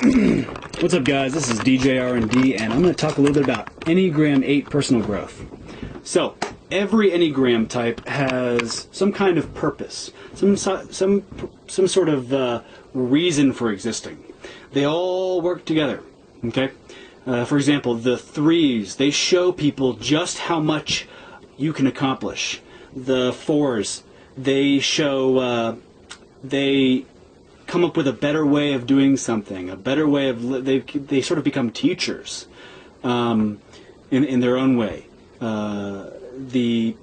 What's up, guys? This is EJArendee, and I'm going to talk a little bit about Enneagram 8 personal growth. So, every Enneagram type has some kind of purpose, some sort of reason for existing. They all work together. Okay. For example, the 3s, they show people just how much you can accomplish. The 4s, they show they come up with a better way of doing something, a better way of they sort of become teachers in their own way. The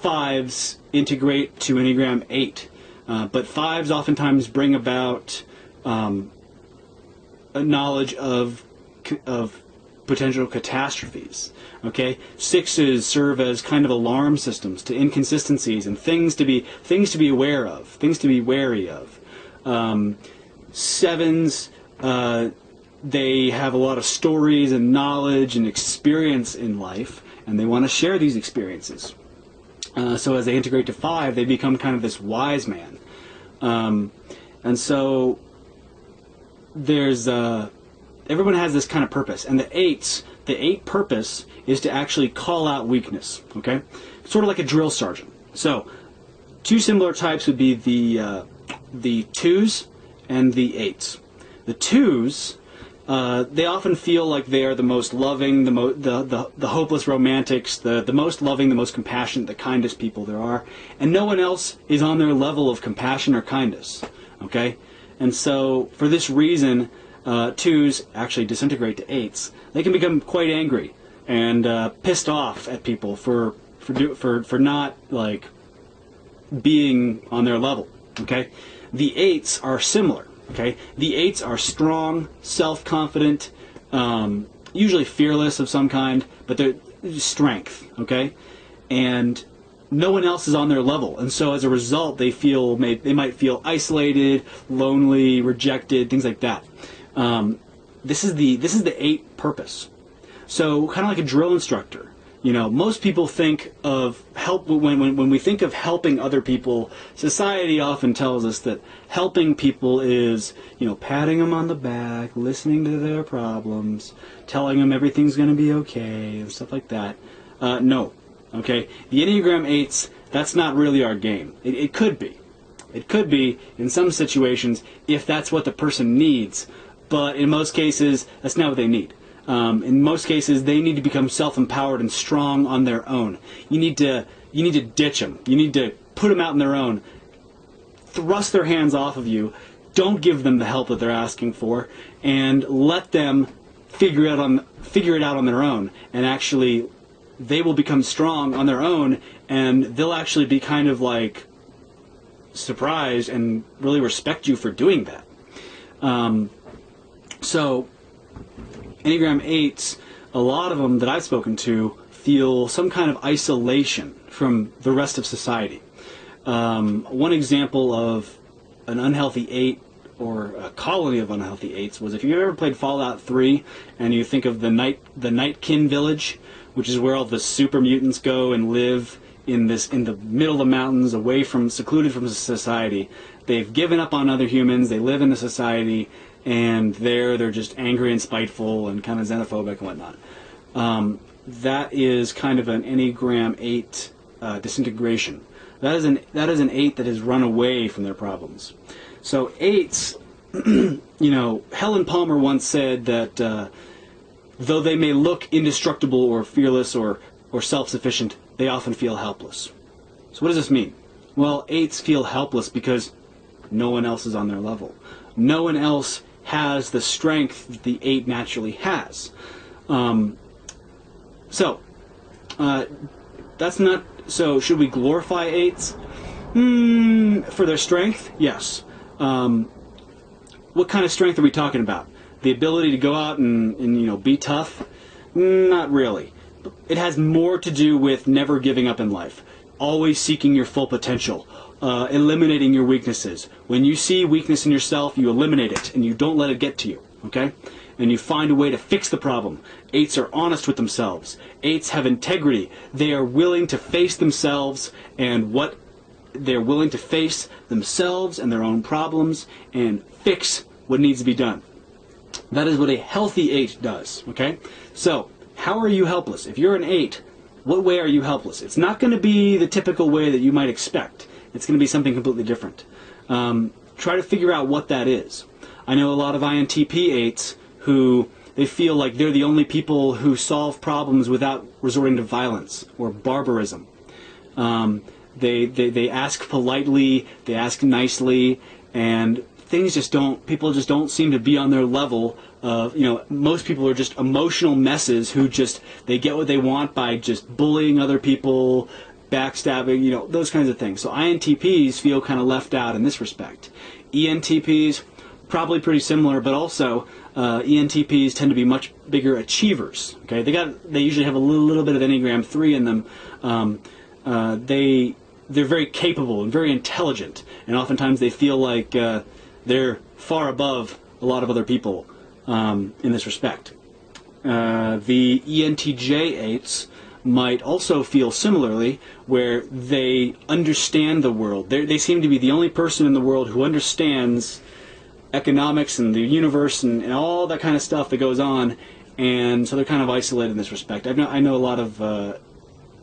5s integrate to Enneagram 8, but 5s oftentimes bring about a knowledge of potential catastrophes. Okay, 6s serve as kind of alarm systems to inconsistencies and things to be aware of, things to be wary of. 7s, they have a lot of stories and knowledge and experience in life, and they want to share these experiences. So as they integrate to 5, they become kind of this wise man. And so there's everyone has this kind of purpose, and the 8 purpose is to actually call out weakness. Okay, sort of like a drill sergeant. So 2 similar types would be the 2s and the 8s. The 2s, they often feel like they are the most loving, the hopeless romantics, the most loving, the most compassionate, the kindest people there are, and no one else is on their level of compassion or kindness. Okay, and so for this reason, 2s actually disintegrate to 8s. They can become quite angry and pissed off at people for not like being on their level. Okay. The 8s are similar. Okay, the 8s are strong, self-confident, usually fearless of some kind, but they're strength. Okay, and no one else is on their level, and so as a result, they might feel isolated, lonely, rejected, things like that. This is the 8 purpose. So kind of like a drill instructor. You know, most people think of help when we think of helping other people. Society often tells us that helping people is, you know, patting them on the back, listening to their problems, telling them everything's going to be okay, and stuff like that. No, okay. The Enneagram 8s, that's not really our game. It could be. It could be in some situations if that's what the person needs, but in most cases, that's not what they need. In most cases, they need to become self-empowered and strong on their own. You need to ditch them. You need to put them out on their own. Thrust their hands off of you. Don't give them the help that they're asking for, and let them figure it out on their own. And actually, they will become strong on their own, and they'll actually be kind of like surprised and really respect you for doing that. So Enneagram 8s, a lot of them that I've spoken to feel some kind of isolation from the rest of society. One example of an unhealthy 8 or a colony of unhealthy 8s was if you've ever played Fallout 3 and you think of the Nightkin village, which is where all the super mutants go and live in the middle of the mountains, secluded from society. They've given up on other humans. They live in a society, and they're just angry and spiteful and kind of xenophobic and whatnot. That is kind of an Enneagram 8 disintegration. That is an 8 that has run away from their problems. So 8s, you know, Helen Palmer once said that though they may look indestructible or fearless or self-sufficient, they often feel helpless. So what does this mean? Well, 8s feel helpless because no one else is on their level. No one else has the strength that the 8 naturally has. So should we glorify 8s? For their strength? Yes. What kind of strength are we talking about? The ability to go out and you know, be tough? Not really. It has more to do with never giving up in life. Always seeking your full potential. Eliminating your weaknesses. When you see weakness in yourself, you eliminate it, and you don't let it get to you, okay? And you find a way to fix the problem. 8s are honest with themselves. 8s have integrity. They are willing to face themselves and they're willing to face themselves and their own problems and fix what needs to be done. That is what a healthy 8 does, okay? So, how are you helpless? If you're an 8, what way are you helpless? It's not going to be the typical way that you might expect. It's going to be something completely different. Try to figure out what that is. I know a lot of INTP 8s who they feel like they're the only people who solve problems without resorting to violence or barbarism. They ask politely, they ask nicely, and people just don't seem to be on their level of, most people are just emotional messes who they get what they want by just bullying other people, backstabbing, those kinds of things. So INTPs feel kind of left out in this respect. ENTPs, probably pretty similar, but also ENTPs tend to be much bigger achievers. Okay, they usually have a little bit of Enneagram 3 in them. They're very capable and very intelligent, and oftentimes they feel like they're far above a lot of other people in this respect. The ENTJ-8s might also feel similarly, where they understand the world. They seem to be the only person in the world who understands economics and the universe and all that kind of stuff that goes on, and so they're kind of isolated in this respect. I know a lot of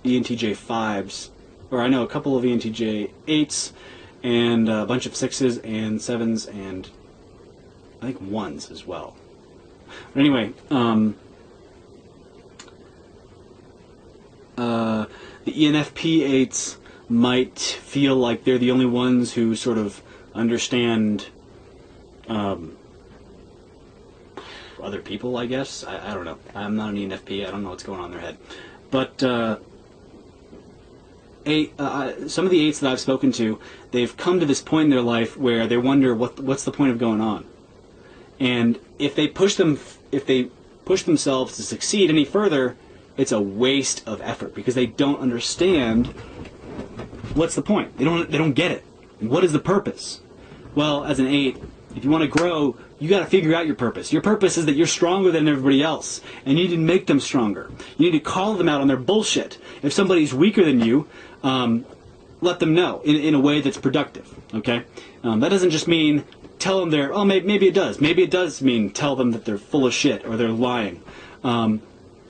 ENTJ-5s, or I know a couple of ENTJ-8s, and a bunch of 6s and 7s, and I think 1s as well. But anyway, the ENFP-8s might feel like they're the only ones who sort of understand other people, I guess. I don't know. I'm not an ENFP. I don't know what's going on in their head. But some of the 8s that I've spoken to, they've come to this point in their life where they wonder what's the point of going on. And if they push themselves to succeed any further, it's a waste of effort because they don't understand what's the point. They don't get it. And what is the purpose? Well, as an 8, if you want to grow, you got to figure out your purpose. Your purpose is that you're stronger than everybody else, and you need to make them stronger. You need to call them out on their bullshit. If somebody's weaker than you, let them know in a way that's productive. Okay, that doesn't just mean tell them they're. Oh, maybe it does. Maybe it does mean tell them that they're full of shit or they're lying.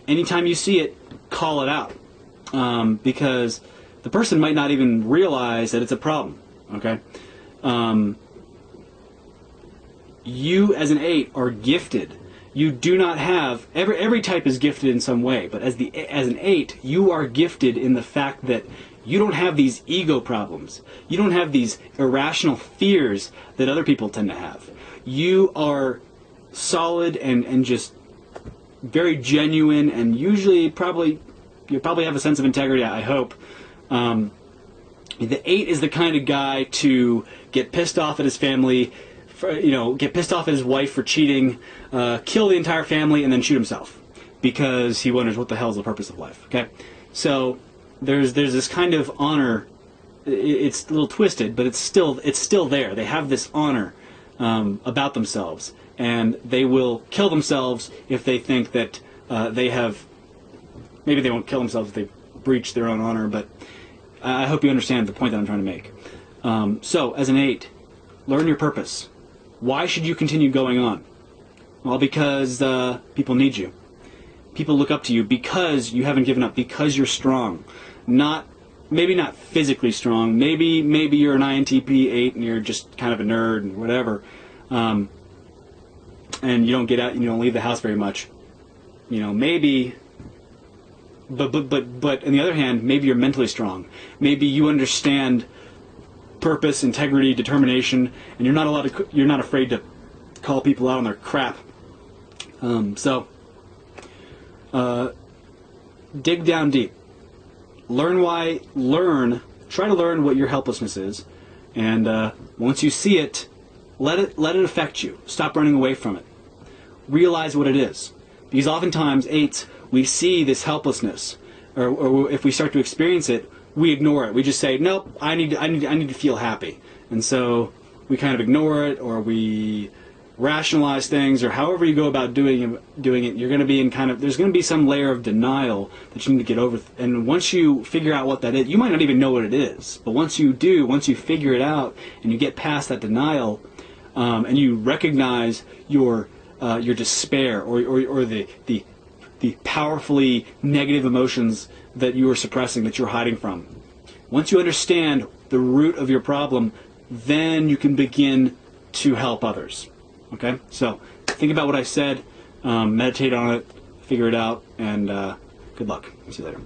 Anytime you see it, call it out, because the person might not even realize that it's a problem. Okay. You as an 8 are gifted. You do not have every type is gifted in some way, but as an 8, you are gifted in the fact that you don't have these ego problems. You don't have these irrational fears that other people tend to have. You are solid and just very genuine, and usually you probably have a sense of integrity, I hope. The 8 is the kind of guy to get pissed off at his family, get pissed off at his wife for cheating, kill the entire family, and then shoot himself because he wonders what the hell is the purpose of life. Okay, so there's this kind of honor. It's a little twisted, but it's still there. They have this honor about themselves, and they will kill themselves if they think that they have. Maybe they won't kill themselves if they breach their own honor, but I hope you understand the point that I'm trying to make. So, as an 8, learn your purpose. Why should you continue going on? Well, because people need you. People look up to you because you haven't given up, because you're strong. Maybe not physically strong. Maybe you're an INTP 8 and you're just kind of a nerd and whatever, and you don't get out, you don't leave the house very much. Maybe. But on the other hand, maybe you're mentally strong. Maybe you understand purpose, integrity, determination, and you're not afraid to call people out on their crap. Dig down deep. Try to learn what your helplessness is, and once you see it, let it affect you. Stop running away from it. Realize what it is, because oftentimes 8s, we see this helplessness, or if we start to experience it, we ignore it. We just say, nope, I need to feel happy. And so we kind of ignore it, or we rationalize things, or however you go about doing it, you're going to be there's going to be some layer of denial that you need to get over. And once you figure out what that is, you might not even know what it is, but once you figure it out, and you get past that denial, and you recognize your your despair or the powerfully negative emotions that you are suppressing, that you're hiding from. Once you understand the root of your problem, then you can begin to help others. Okay? So think about what I said, meditate on it, figure it out, and good luck. See you later.